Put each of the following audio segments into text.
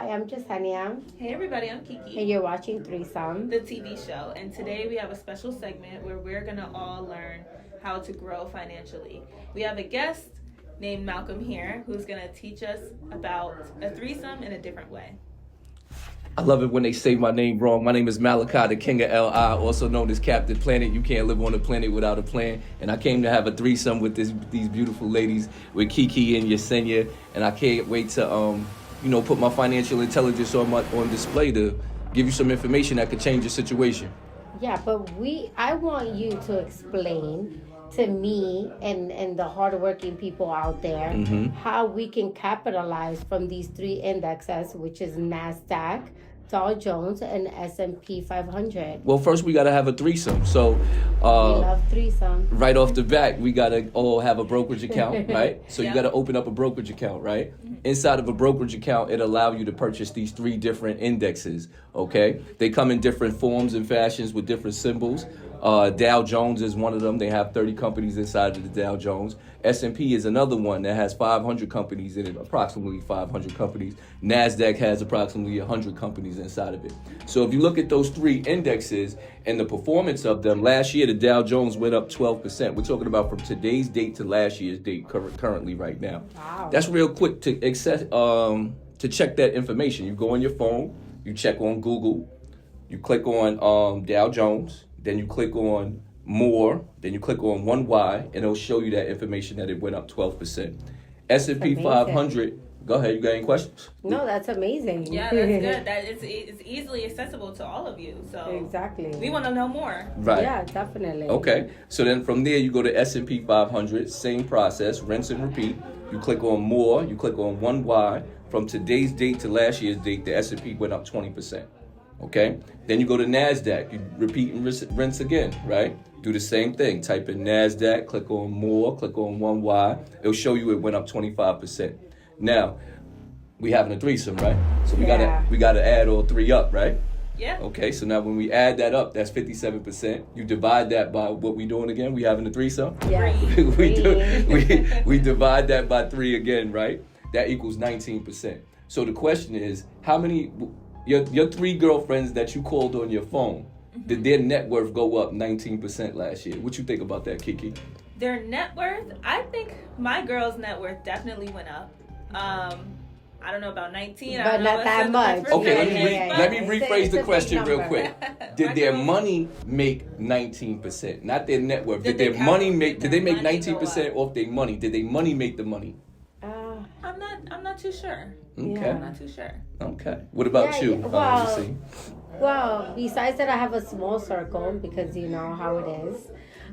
I'm Jasenia, Hey everybody, I'm Kiki, and you're watching Threesome. the TV show, and today we have a special segment where we're gonna all learn how to grow financially. We have a guest named Malcolm here who's gonna teach us about a threesome in a different way. I love it when they say my name wrong. My name is Malachi, the King of LI, also known as Captain Planet. You can't live on a planet without a plan. And I came to have a threesome with these beautiful ladies, with Kiki and Yesenia. And I can't wait to, put my financial intelligence on display to give you some information that could change your situation. Yeah, but I want you to explain to me and the hardworking people out there how we can capitalize from these three indexes, which is NASDAQ, Dow Jones, and S&P 500. Well, first we got to have a threesome. So, We love threesome. right off the bat, we got to all have a brokerage account, right? So Yeah. you got to open up a brokerage account, right? Inside of a brokerage account, it allows you to purchase these three different indexes, okay? They come in different forms and fashions with different symbols. Dow Jones is one of them. They have 30 companies inside of the Dow Jones. S&P is another one that has 500 companies in it, approximately 500 companies. NASDAQ has approximately 100 companies inside of it. So if you look at those three indexes and the performance of them, last year the Dow Jones went up 12%. We're talking about from today's date to last year's date currently right now. Wow. That's real quick to check that information. You go on your phone, you check on Google, you click on Dow Jones, then you click on more, then you click on 1Y, and it'll show you that information that it went up 12%. S&P Amazing. 500, go ahead, you got any questions? No, that's amazing. Yeah, that's good. That it's easily accessible to all of you. So Exactly. we want to know more. Right. Yeah, definitely. Okay, so then from there you go to S&P 500, same process, rinse and repeat. You click on more, you click on 1Y. From today's date to last year's date, the S&P went up 20%. Okay, then you go to NASDAQ, you repeat and rinse again, right? Do the same thing, type in NASDAQ, click on more, click on 1Y. It'll show you it went up 25%. Now, we having a threesome, right? So we gotta add all three up, right? Yeah. Okay, so now when we add that up, that's 57%. You divide that by what we doing again? We having a threesome? Yeah. we divide that by 3 again, right? That equals 19%. So the question is, how many your 3 girlfriends that you called on your phone, did their net worth go up 19% last year? What you think about that, Kiki? Their net worth, I think my girl's net worth definitely went up. I don't know about 19. I But don't know not what that the much. percentage Okay, let me is, rephrase It's the a question big real number. quick. Did their money make 19%? Not their net worth. Did Did they their money count- make? did Did they their make money go 19% off their money? Did they money make the money? I'm not too sure. Okay. Yeah. I'm not too sure. Okay. What about Yeah, you? yeah, well- Lucy? Well, besides that, I have a small circle because you know how it is.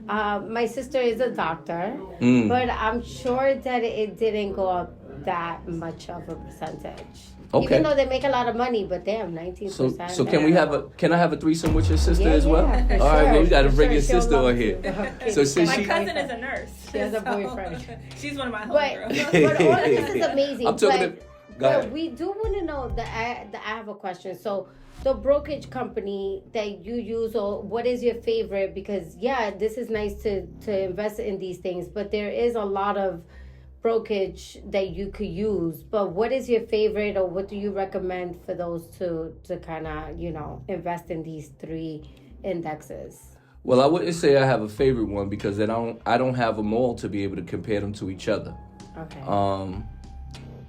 My sister is a doctor, but I'm sure that it didn't go up that much of a percentage. Okay. Even though they make a lot of money, but damn, 19%. So can I have a threesome with your sister as well? Yeah, for All right, sure, well, we got to for bring sure. your She'll sister love on here. to. Okay. So since My she, cousin is a nurse. She has a so boyfriend. She's one of my But, homegirls. but all of this is amazing. I'm talking but, to. Go but ahead. we do want to know that I have a question. So the brokerage company that you use, or what is your favorite? Because yeah, this is nice to invest in these things, but there is a lot of brokerage that you could use. But what is your favorite, or what do you recommend for those to kind of invest in these three indexes? Well, I wouldn't say I have a favorite one because I don't have them all to be able to compare them to each other. Okay.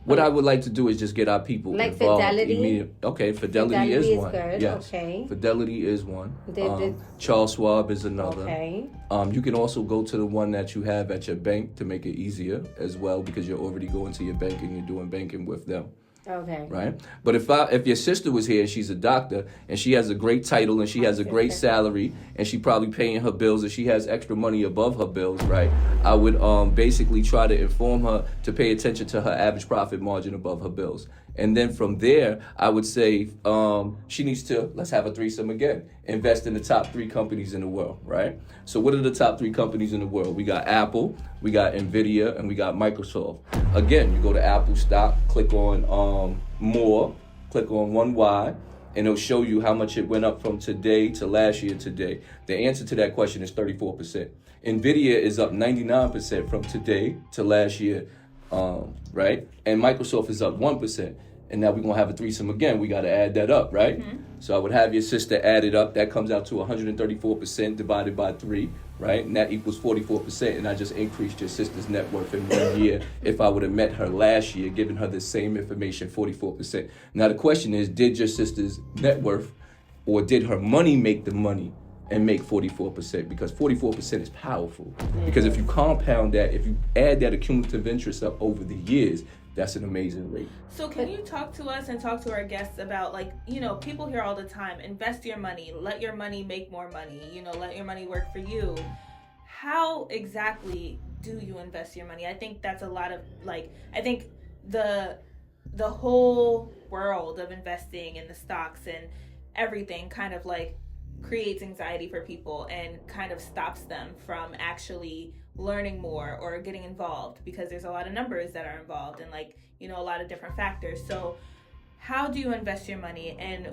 What I would like to do is just get our people Like involved. Fidelity? Okay, Fidelity Fidelity is one. good, Yes. okay. Fidelity is one. Did- Charles Schwab is another. Okay. You can also go to the one that you have at your bank to make it easier as well because you're already going to your bank and you're doing banking with them. Okay. Right? But if your sister was here, she's a doctor and she has a great title and she has a great salary and she probably paying her bills and she has extra money above her bills, right? I would basically try to inform her to pay attention to her average profit margin above her bills. And then from there, I would say she needs to, let's have a threesome again, invest in the top 3 companies in the world, right? So what are the top 3 companies in the world? We got Apple, we got Nvidia, and we got Microsoft. Again, you go to Apple stock, click on more, click on 1Y, and it'll show you how much it went up from today to last year today. The answer to that question is 34%. Nvidia is up 99% from today to last year, right? And Microsoft is up 1%. and now we're going to have a threesome again. We got to add that up, right? So I would have your sister add it up. That comes out to 134% divided by 3, right? And that equals 44%. And I just increased your sister's net worth in 1 year. If I would have met her last year, giving her the same information, 44%. Now the question is, did your sister's net worth or did her money make the money and make 44%? Because 44% is powerful. Because if you compound that, if you add that accumulative interest up over the years, that's an amazing rate. So can you talk to us and talk to our guests about, like, you know, people hear all the time, invest your money, let your money make more money, you know, let your money work for you. How exactly do you invest your money? I think that's a lot of, like, I think the whole world of investing in the stocks and everything kind of like creates anxiety for people and kind of stops them from actually learning more or getting involved, because there's a lot of numbers that are involved and, like, you know, a lot of different factors. So how do you invest your money, and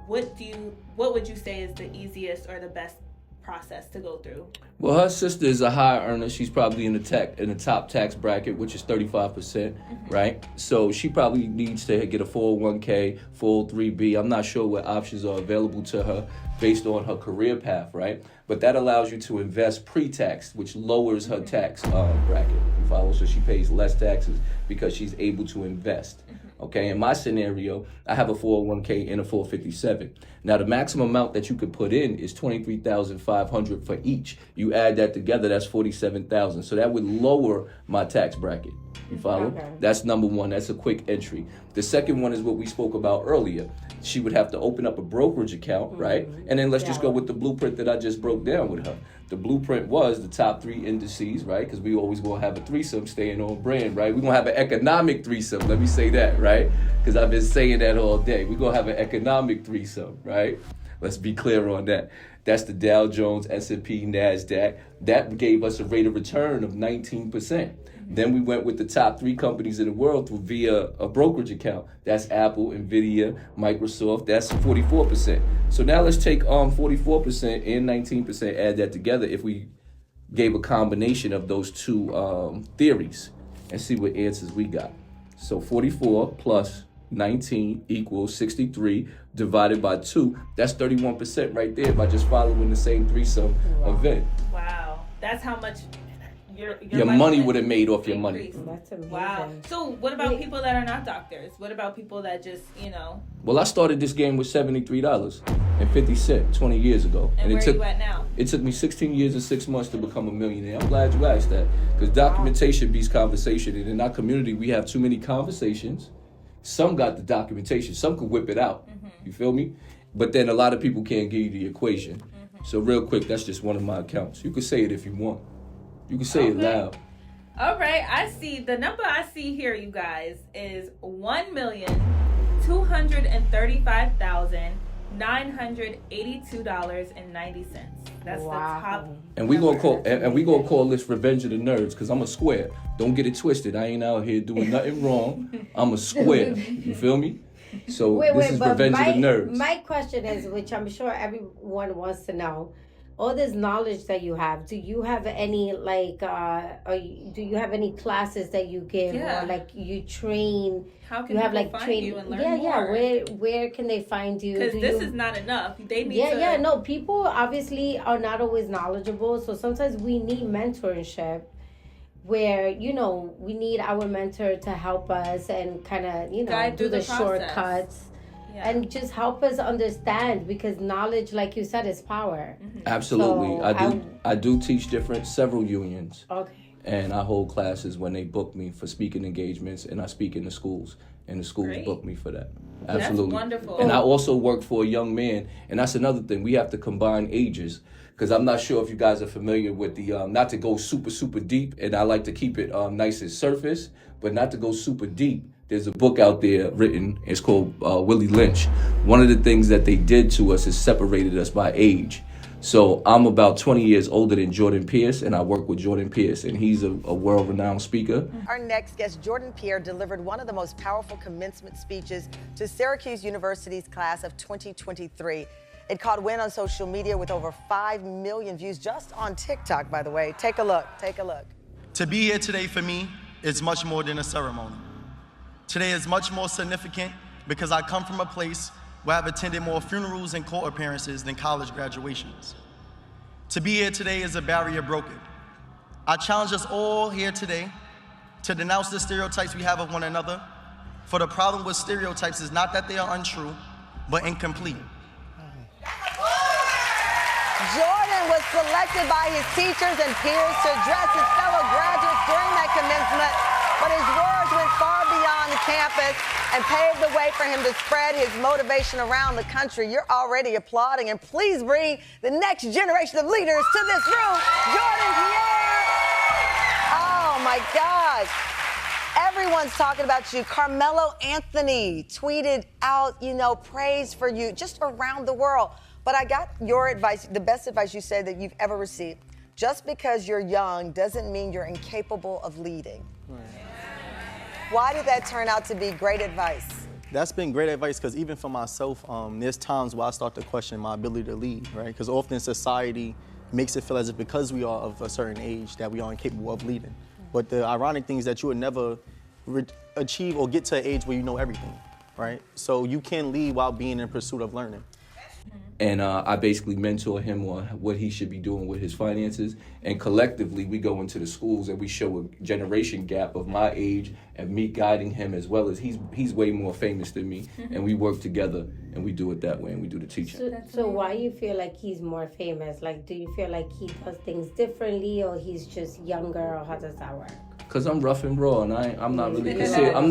what would you say is the easiest or the best process to go through? Well, her sister is a high earner. She's probably in the top tax bracket, which is 35%, right? So she probably needs to get a 401k, 403b. I'm not sure what options are available to her based on her career path, right? But that allows you to invest pre-tax, which lowers her tax bracket. You follow? So she pays less taxes because she's able to invest. Okay, in my scenario, I have a 401k and a 457. Now, the maximum amount that you could put in is $23,500 for each. You add that together, that's $47,000. So that would lower my tax bracket. You follow? Okay. That's number one. That's a quick entry. The second one is what we spoke about earlier. She would have to open up a brokerage account, right? And then let's just go with the blueprint that I just broke down with her. The blueprint was the top 3 indices, right? Because we always going to have a threesome staying on brand, right? We're going to have an economic threesome. Let me say that, right? Because I've been saying that all day. We're going to have an economic threesome, right? Let's be clear on that. That's the Dow Jones, S&P, NASDAQ. That gave us a rate of return of 19%. Then we went with the top 3 companies in the world via a brokerage account. That's Apple, Nvidia, Microsoft. That's 44%. So now let's take 44% and 19%, add that together if we gave a combination of those two theories and see what answers we got. So 44 plus 19 equals 63 divided by 2. That's 31% right there by just following the same threesome event. Wow. That's how much your money would have made off your money. That's amazing. Wow. So what about people that are not doctors? What about people that just, you know? Well, I started this game with $73.50 20 years ago. And where are you at now? It took me 16 years and 6 months to become a millionaire. I'm glad you asked that, because documentation beats conversation. And in our community, we have too many conversations. Some got the documentation. Some could whip it out. You feel me? But then a lot of people can't give you the equation. So real quick, that's just one of my accounts. You can say it if you want. You can say it loud. All right, I see. The number I see here, you guys, is $1,235,982.90. That's the top. And we gonna call this Revenge of the Nerds, because I'm a square. Don't get it twisted. I ain't out here doing nothing wrong. I'm a square. You feel me? So this is Revenge of the Nerds. My question is, which I'm sure everyone wants to know, all this knowledge that you have, do you have any do you have any classes that you give, or like you train? How can people find you and learn more? Where can they find you? Because this is not enough. They need to. No, people obviously are not always knowledgeable, so sometimes we need mentorship, where, you know, we need our mentor to help us and kind of, you know, do the shortcuts. Yeah. And just help us understand, because knowledge, like you said, is power. Absolutely. So I do teach several unions. Okay. And I hold classes when they book me for speaking engagements, and I speak in the schools, and the schools book me for that. Absolutely. That's wonderful. And I also work for a young man, and that's another thing. We have to combine ages, because I'm not sure if you guys are familiar with the, not to go super, super deep, and I like to keep it nice and surface, but not to go super deep. There's a book out there written, it's called Willie Lynch. One of the things that they did to us is separated us by age. So I'm about 20 years older than Jordan Pierce, and I work with Jordan Pierce, and he's a world-renowned speaker. Our next guest, Jordan Pierre, delivered one of the most powerful commencement speeches to Syracuse University's class of 2023. It caught wind on social media with over 5 million views just on TikTok, by the way. Take a look. To be here today for me is much more than a ceremony. Today is much more significant because I come from a place where I've attended more funerals and court appearances than college graduations. To be here today is a barrier broken. I challenge us all here today to denounce the stereotypes we have of one another, for the problem with stereotypes is not that they are untrue, but incomplete. Jordan was selected by his teachers and peers to address his fellow graduates during that commencement, but his words went far beyond the campus and paved the way for him to spread his motivation around the country. You're already applauding, and please bring the next generation of leaders to this room. Jordan Pierre. Oh my gosh. Everyone's talking about you. Carmelo Anthony tweeted out, praise for you just around the world. But I got your advice, the best advice you said that you've ever received. Just because you're young doesn't mean you're incapable of leading. Right. Why did that turn out to be great advice? That's been great advice because even for myself, there's times where I start to question my ability to lead, right? Because often society makes it feel as if because we are of a certain age that we are incapable of leading. But the ironic thing is that you would never achieve or get to an age where you know everything, right? So you can lead while being in pursuit of learning. And I basically mentor him on what he should be doing with his finances. And collectively, we go into the schools and we show a generation gap of my age and me guiding him as well as he's way more famous than me. And we work together and we do it that way and we do the teaching. So why you feel like he's more famous? Like, do you feel like he does things differently or he's just younger, or how does that work? Cause I'm rough and raw, and I'm not really concerned. I'm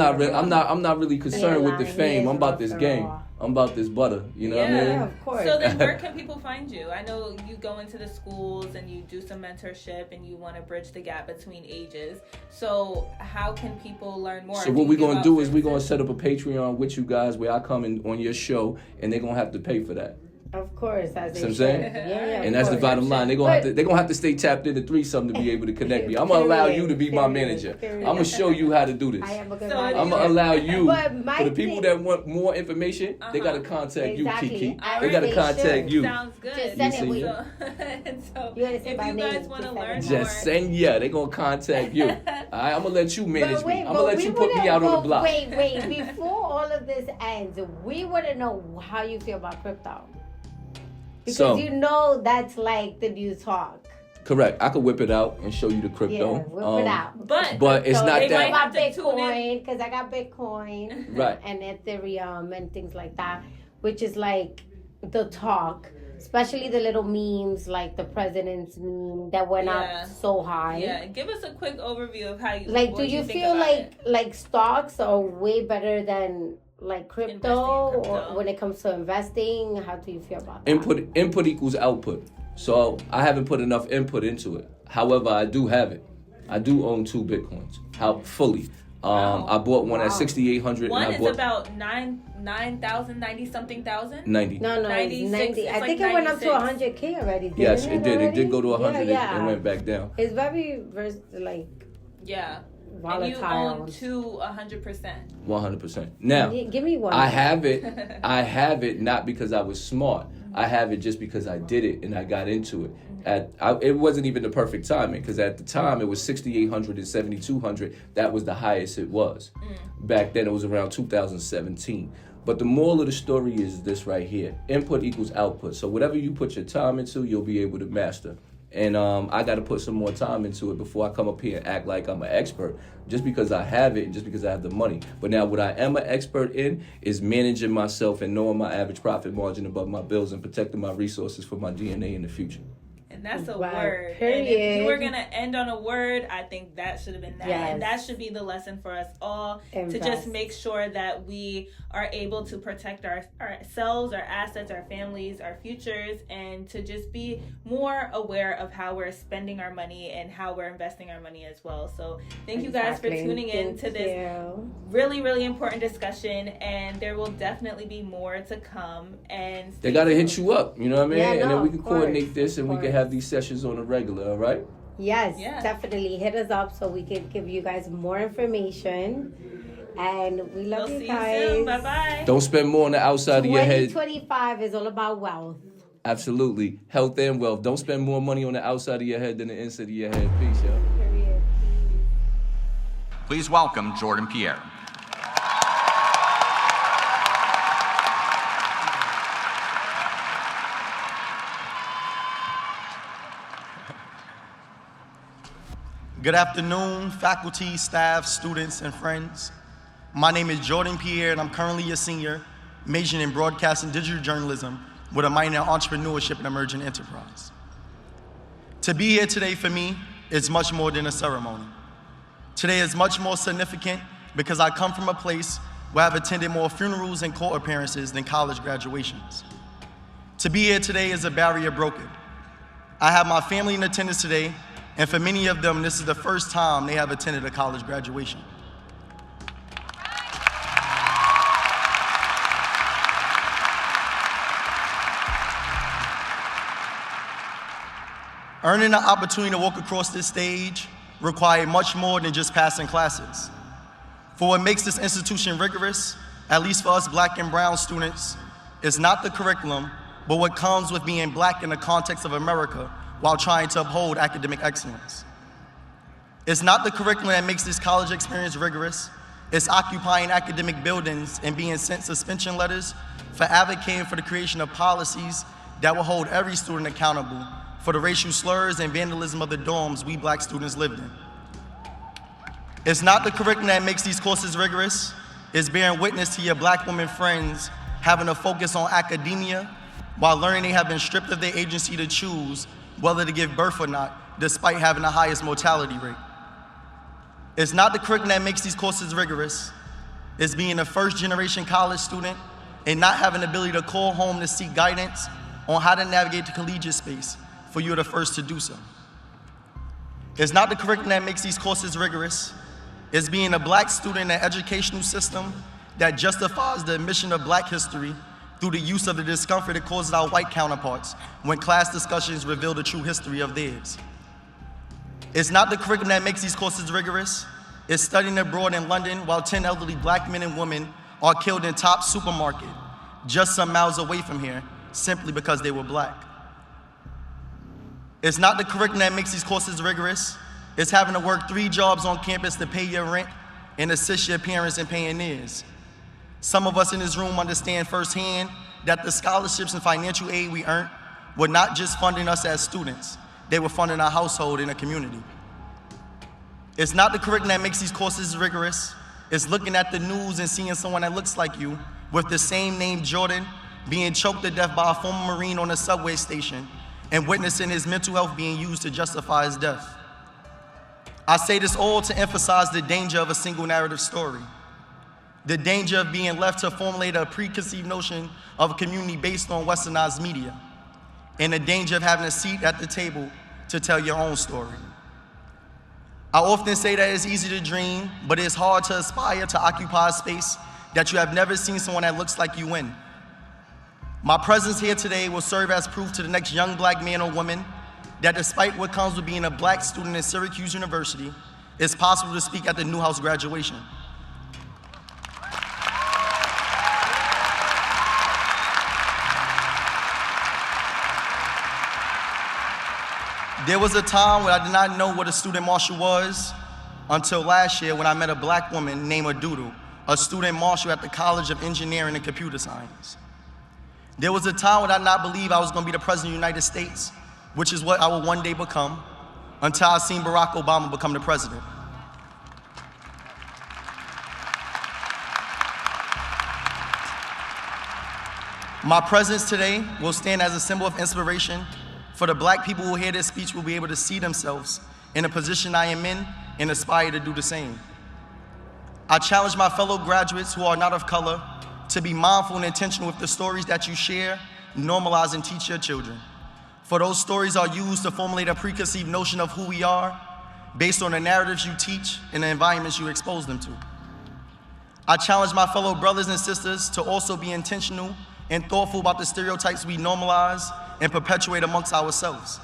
not really concerned with the fame. I'm about this game. I'm about this butter. You know what I mean? Yeah, of course. So then, where can people find you? I know you go into the schools and you do some mentorship, and you want to bridge the gap between ages. So how can people learn more? So what we're gonna do is we're gonna set up a Patreon with you guys where I come in on your show, and they're gonna have to pay for that. Of course, as they You know what I'm should. saying? Yeah, And that's the bottom line. They're gonna have to stay tapped into threesome to be able to connect me. I'm gonna allow you to be my manager. I'm gonna show you how to do this. I am a good So manager. I'm gonna allow you. But For the people that want more information, they gotta contact Exactly. you, Kiki. Alright, They gotta they contact should. you. Sounds good. Just send it with you. So You gotta say if my you name. guys want to Just learn send more, Just send they gonna contact you. Alright, I'm gonna let you manage me. I'm gonna let you put me out on the block. Wait. Before all of this ends, we want to know how you feel about crypto. Because So- that's like the new talk. Correct. I could whip it out and show you the Yeah, crypto. whip it out. but it's So not they that. might have Have to tune in. Bitcoin, because I got Bitcoin Right. and Ethereum and things like that, which is like the talk. Especially the little memes, like the president's meme that went Yeah. up so high. yeah, give us a quick overview of how you Like, what do you think feel about it. like stocks are way better than like crypto, Investing in or crypto. when it comes to investing? How do you feel about that? Input equals output. So I haven't put enough input into it. However, I do have it. I do own 2 Bitcoins. Fully. I bought one at 6,800 One and I is bought about 90 something thousand. 90. No, it's 96, 90. it's I like think it went up to 96. 100K already. Yes, didn't it did. It did go to 100 Yeah. and went back down. It's very like Yeah. volatile. And you own 100%. 100%. Now, Give me one. I have it not because I was smart. I have it just because I did it and I got into it. It wasn't even the perfect timing because at the time it was 6,800 and 7,200. That was the highest it was. Back then it was around 2017. But the moral of the story is this right here. Input equals output. So whatever you put your time into, you'll be able to master. And I got to put some more time into it before I come up here and act like I'm an expert. Just because I have it and just because I have the money. But now what I am an expert in is managing myself and knowing my average profit margin above my bills and protecting my resources for my DNA in the future. And that's a Wow, word. period. And if you were going to end on a word, I think that should have been that. Yes. And that should be the lesson for us all, Invest. to just make sure that we are able to protect ourselves, our assets, our families, our futures, and to just be more aware of how we're spending our money and how we're investing our money as well. So thank you guys for tuning in to this really, really important discussion, and there will definitely be more to come. And They got to hit you up, you know what I mean? Yeah, and no, then we can of course, coordinate this and of we can course. have these sessions on a regular, all right? Yes, Yeah. definitely. Hit us up so we can give you guys more information. And we love we'll you see guys. you soon. Bye-bye. Don't spend more on the outside of your head. 2025 is all about wealth. Absolutely. Health and wealth. Don't spend more money on the outside of your head than the inside of your head. Peace, y'all. Period. Please welcome Jordan Pierre. Good afternoon, faculty, staff, students, and friends. My name is Jordan Pierre, and I'm currently a senior, majoring in broadcast and digital journalism with a minor in entrepreneurship and emerging enterprise. To be here today for me is much more than a ceremony. Today is much more significant because I come from a place where I've attended more funerals and court appearances than college graduations. To be here today is a barrier broken. I have my family in attendance today, and for many of them, this is the first time they have attended a college graduation. Earning the opportunity to walk across this stage required much more than just passing classes. For what makes this institution rigorous, at least for us Black and brown students, is not the curriculum, but what comes with being Black in the context of America while trying to uphold academic excellence. It's not the curriculum that makes this college experience rigorous, it's occupying academic buildings and being sent suspension letters for advocating for the creation of policies that will hold every student accountable for the racial slurs and vandalism of the dorms we Black students lived in. It's not the curriculum that makes these courses rigorous, it's bearing witness to your Black women friends having to focus on academia while learning they have been stripped of their agency to choose whether to give birth or not, despite having the highest mortality rate. It's not the curriculum that makes these courses rigorous, it's being a first-generation college student and not having the ability to call home to seek guidance on how to navigate the collegiate space, for you're the first to do so. It's not the curriculum that makes these courses rigorous, it's being a Black student in an educational system that justifies the omission of Black history through the use of the discomfort it causes our white counterparts when class discussions reveal the true history of theirs. It's not the curriculum that makes these courses rigorous, it's studying abroad in London while 10 elderly Black men and women are killed in Top supermarket just some miles away from here simply because they were Black. It's not the curriculum that makes these courses rigorous, it's having to work 3 jobs on campus to pay your rent and assist your parents in paying theirs. Some of us in this room understand firsthand that the scholarships and financial aid we earned were not just funding us as students, they were funding our household and a community. It's not the curriculum that makes these courses rigorous, it's looking at the news and seeing someone that looks like you with the same name Jordan being choked to death by a former Marine on a subway station and witnessing his mental health being used to justify his death. I say this all to emphasize the danger of a single narrative story, the danger of being left to formulate a preconceived notion of a community based on westernized media, and the danger of having a seat at the table to tell your own story. I often say that it's easy to dream, but it's hard to aspire to occupy a space that you have never seen someone that looks like you in. My presence here today will serve as proof to the next young Black man or woman that despite what comes with being a Black student at Syracuse University, it's possible to speak at the Newhouse graduation. There was a time when I did not know what a student marshal was until last year when I met a Black woman named Adudu, a student marshal at the College of Engineering and Computer Science. There was a time when I did not believe I was going to be the President of the United States, which is what I will one day become, until I seen Barack Obama become the president. My presence today will stand as a symbol of inspiration for the Black people who hear this speech will be able to see themselves in the position I am in and aspire to do the same. I challenge my fellow graduates who are not of color to be mindful and intentional with the stories that you share, normalize, and teach your children. For those stories are used to formulate a preconceived notion of who we are based on the narratives you teach and the environments you expose them to. I challenge my fellow brothers and sisters to also be intentional and thoughtful about the stereotypes we normalize and perpetuate amongst ourselves.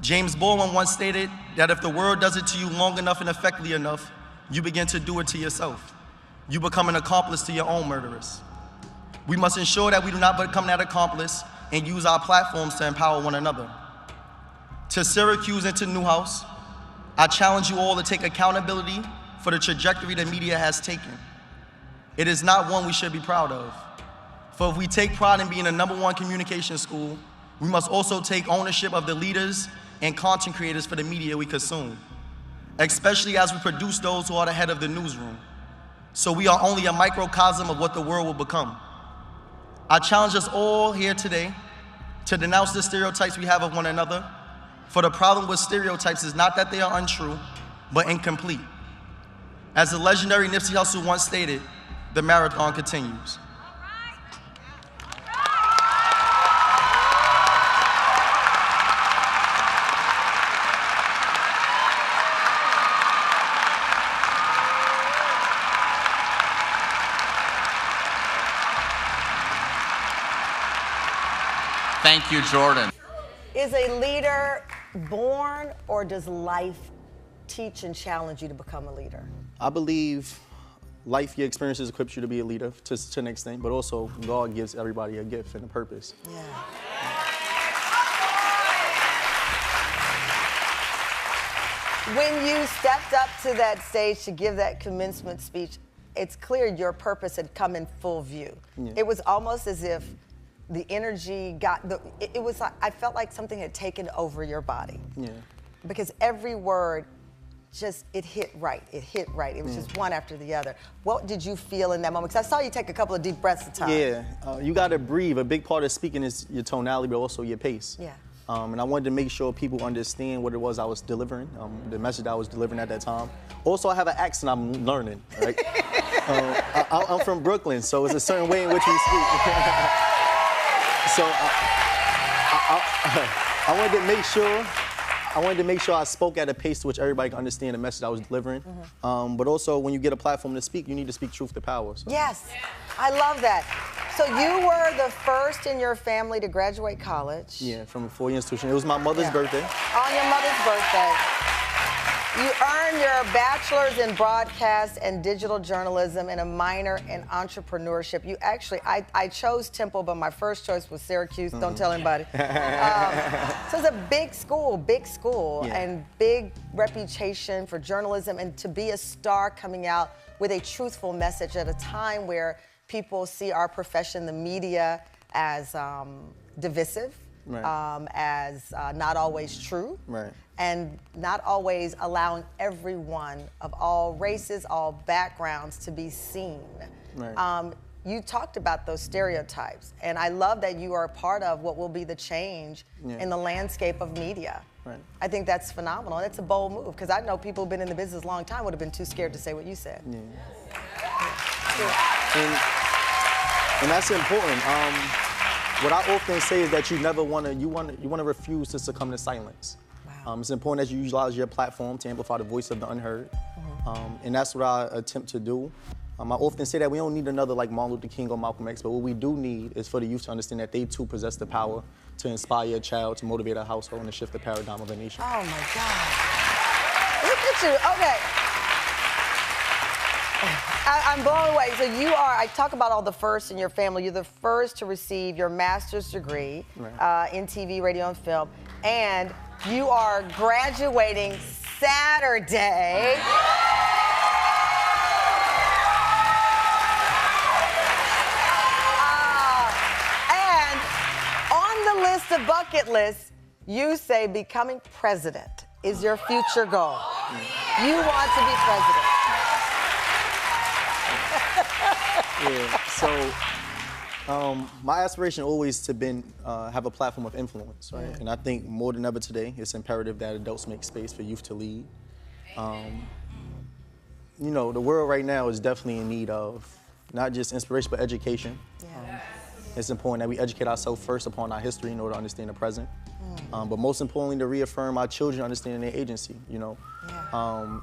James Baldwin once stated that if the world does it to you long enough and effectively enough, you begin to do it to yourself. You become an accomplice to your own murderers. We must ensure that we do not become that accomplice and use our platforms to empower one another. To Syracuse and to Newhouse, I challenge you all to take accountability for the trajectory the media has taken. It is not one we should be proud of. For if we take pride in being the #1 communication school, we must also take ownership of the leaders and content creators for the media we consume. especially as we produce those who are the head of the newsroom. So we are only a microcosm of what the world will become. I challenge us all here today to denounce the stereotypes we have of one another, for the problem with stereotypes is not that they are untrue, but incomplete. As the legendary Nipsey Hussle once stated, the marathon continues. Thank you, Jordan. Is a leader born, or does life teach and challenge you to become a leader? I believe life, your experiences equips you to be a leader to an extent, but also God gives everybody a gift and a purpose. Yeah. When you stepped up to that stage to give that commencement speech, it's clear your purpose had come in full view. Yeah. It was almost as if the energy it was like, I felt like something had taken over your body. Yeah. Because every word it hit right. It hit right. It was just one after the other. What did you feel in that moment? Because I saw you take a couple of deep breaths at a time. Yeah, you gotta breathe. A big part of speaking is your tonality, but also your pace. Yeah. And I wanted to make sure people understand what it was I was delivering, the message I was delivering at that time. Also, I have an accent I'm learning, right? I'm from Brooklyn, so it's a certain way in which we speak. So I wanted to make sure I spoke at a pace to which everybody can understand the message I was delivering. But also, when you get a platform to speak, you need to speak truth to power. So. Yes, I love that. So you were the first in your family to graduate college. Yeah, from a four-year institution. It was my mother's birthday. On your mother's birthday. You earned your bachelor's in broadcast and digital journalism and a minor in entrepreneurship. You actually, I chose Temple, but my first choice was Syracuse. Don't tell anybody. So it's a big school, and big reputation for journalism, and to be a star coming out with a truthful message at a time where people see our profession, the media, as divisive, as not always true. Right. And not always allowing everyone of all races, all backgrounds to be seen. Right. You talked about those stereotypes, and I love that you are a part of what will be the change in the landscape of media. Right. I think that's phenomenal. That's a bold move, because I know people who've been in the business a long time would have been too scared to say what you said. Yeah. And that's important. What I often say is that you want to refuse to succumb to silence. It's important that you utilize your platform to amplify the voice of the unheard. And that's what I attempt to do. I often say that we don't need another like Martin Luther King or Malcolm X, but what we do need is for the youth to understand that they too possess the power to inspire a child, to motivate a household, and to shift the paradigm of a nation. Oh my God. Look at you. Okay. I'm blown away. So you are, I talk about all the firsts in your family. You're the first to receive your master's degree in TV, radio, and film. And you are graduating Saturday. And on the list of bucket lists, you say becoming president is your future goal. You want to be president. Yeah, so my aspiration always to have a platform of influence, right? And I think more than ever today, it's imperative that adults make space for youth to lead. You know, the world right now is definitely in need of not just inspiration, but education. It's important that we educate ourselves first upon our history in order to understand the present. But most importantly, to reaffirm our children understanding their agency, you know.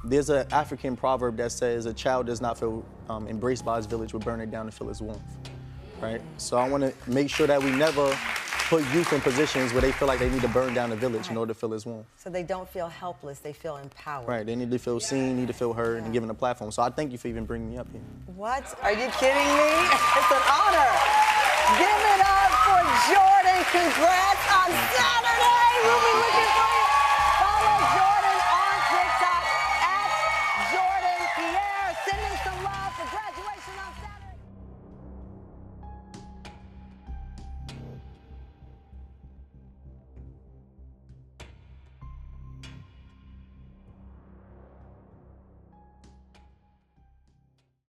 There's an African proverb that says a child does not feel embraced by his village will burn it down to feel its warmth, right? So I want to make sure that we never put youth in positions where they feel like they need to burn down the village in order to feel its warmth. So they don't feel helpless, they feel empowered. Right, they need to feel seen, need to feel heard, and given a platform. So I thank you for even bringing me up here. What? Are you kidding me? It's an honor. Give it up for Jordan. Congrats on Saturday.